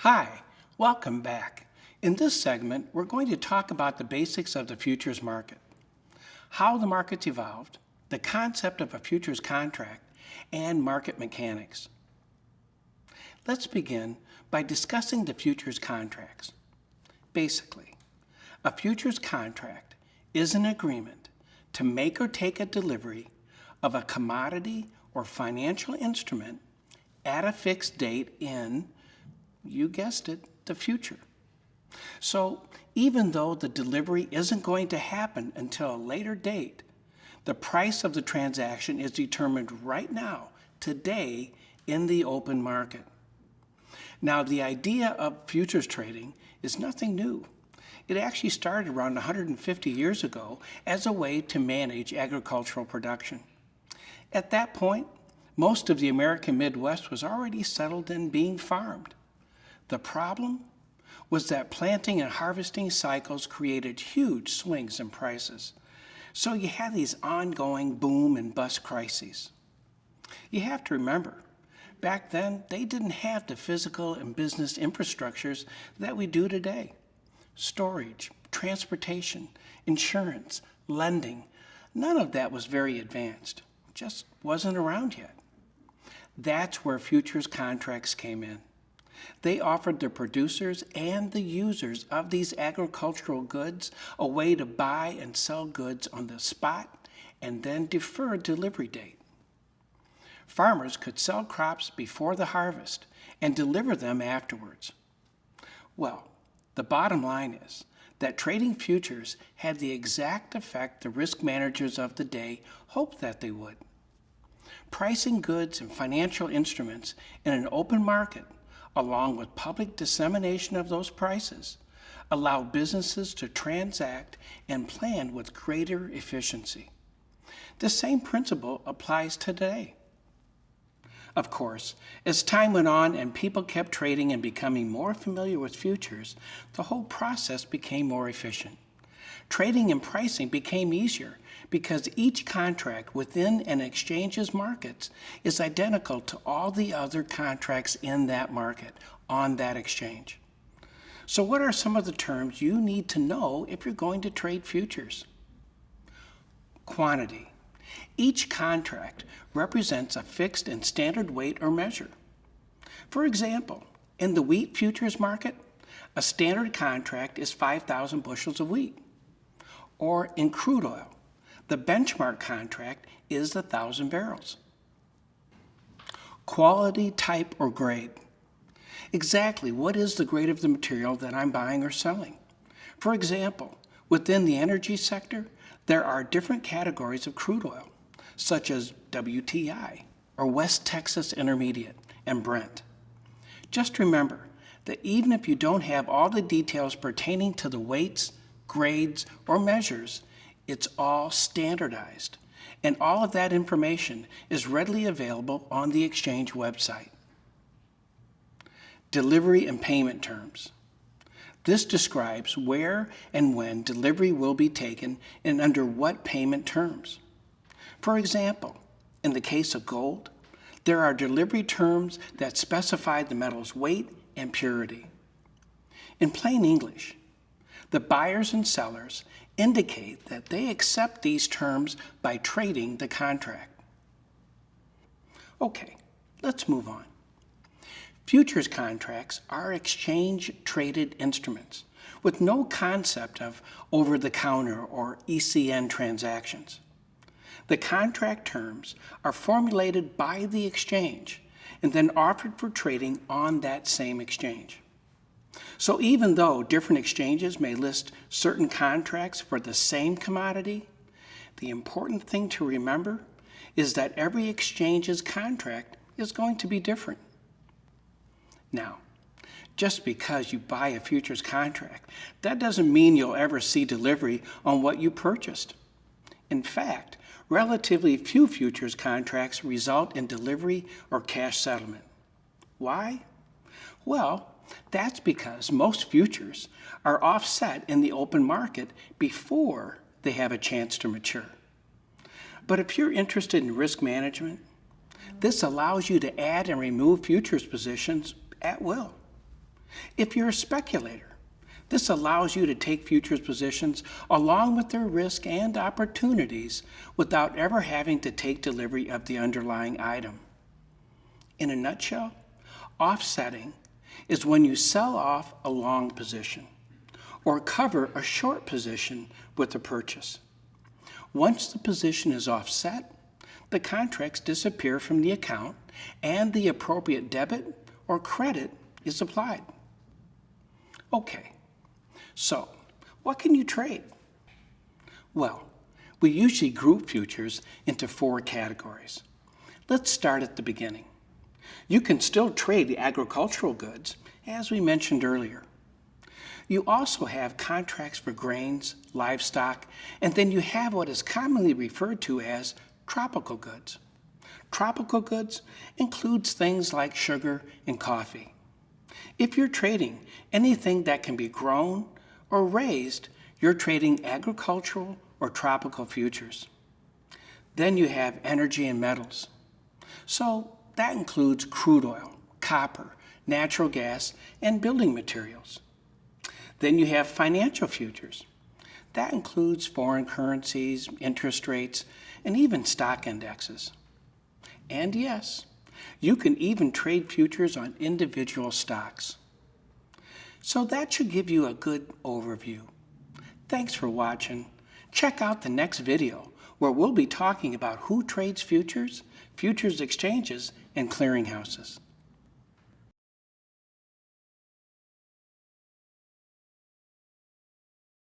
Hi, welcome back. In this segment, we're going to talk about the basics of the futures market, how the market's evolved, the concept of a futures contract, and market mechanics. Let's begin by discussing the futures contracts. Basically, a futures contract is an agreement to make or take a delivery of a commodity or financial instrument at a fixed date in, you guessed it, the future. So even though the delivery isn't going to happen until a later date, the price of the transaction is determined right now, today, in the open market. Now, the idea of futures trading is nothing new. It actually started around 150 years ago as a way to manage agricultural production. At that point, most of the American Midwest was already settled and being farmed. The problem was that planting and harvesting cycles created huge swings in prices. So you had these ongoing boom and bust crises. You have to remember, back then they didn't have the physical and business infrastructures that we do today. Storage, transportation, insurance, lending, none of that was very advanced. Just wasn't around yet. That's where futures contracts came in. They offered the producers and the users of these agricultural goods a way to buy and sell goods on the spot and then defer a delivery date. Farmers could sell crops before the harvest and deliver them afterwards. Well, the bottom line is that trading futures had the exact effect the risk managers of the day hoped that they would. Pricing goods and financial instruments in an open market, along with public dissemination of those prices, allowed businesses to transact and plan with greater efficiency. The same principle applies today. Of course, as time went on and people kept trading and becoming more familiar with futures, the whole process became more efficient. Trading and pricing became easier because each contract within an exchange's markets is identical to all the other contracts in that market on that exchange. So what are some of the terms you need to know if you're going to trade futures? Quantity. Each contract represents a fixed and standard weight or measure. For example, in the wheat futures market, a standard contract is 5,000 bushels of wheat. Or in crude oil, the benchmark contract is 1,000 barrels. Quality, type, or grade. Exactly what is the grade of the material that I'm buying or selling? For example, within the energy sector, there are different categories of crude oil, such as WTI, or West Texas Intermediate, and Brent. Just remember that even if you don't have all the details pertaining to the weights, grades, or measures, it's all standardized, and all of that information is readily available on the exchange website. Delivery and payment terms. This describes where and when delivery will be taken and under what payment terms. For example, in the case of gold, there are delivery terms that specify the metal's weight and purity. In plain English, the buyers and sellers indicate that they accept these terms by trading the contract. Okay, let's move on. Futures contracts are exchange-traded instruments with no concept of over-the-counter or ECN transactions. The contract terms are formulated by the exchange and then offered for trading on that same exchange. So even though different exchanges may list certain contracts for the same commodity, the important thing to remember is that every exchange's contract is going to be different. Now, just because you buy a futures contract, that doesn't mean you'll ever see delivery on what you purchased. In fact, relatively few futures contracts result in delivery or cash settlement. Why? Well, that's because most futures are offset in the open market before they have a chance to mature. But if you're interested in risk management, this allows you to add and remove futures positions at will. If you're a speculator, this allows you to take futures positions along with their risk and opportunities without ever having to take delivery of the underlying item. In a nutshell, offsetting is when you sell off a long position or cover a short position with a purchase. Once the position is offset, the contracts disappear from the account and the appropriate debit or credit is applied. Okay, so what can you trade? Well, we usually group futures into 4 categories. Let's start at the beginning. You can still trade the agricultural goods, as we mentioned earlier. You also have contracts for grains, livestock, and then you have what is commonly referred to as tropical goods. Tropical goods includes things like sugar and coffee. If you're trading anything that can be grown or raised, you're trading agricultural or tropical futures. Then you have energy and metals. So that includes crude oil, copper, natural gas, and building materials. Then you have financial futures. That includes foreign currencies, interest rates, and even stock indexes. And yes, you can even trade futures on individual stocks. So that should give you a good overview. Thanks for watching. Check out the next video where we'll be talking about who trades futures, futures exchanges, and clearinghouses.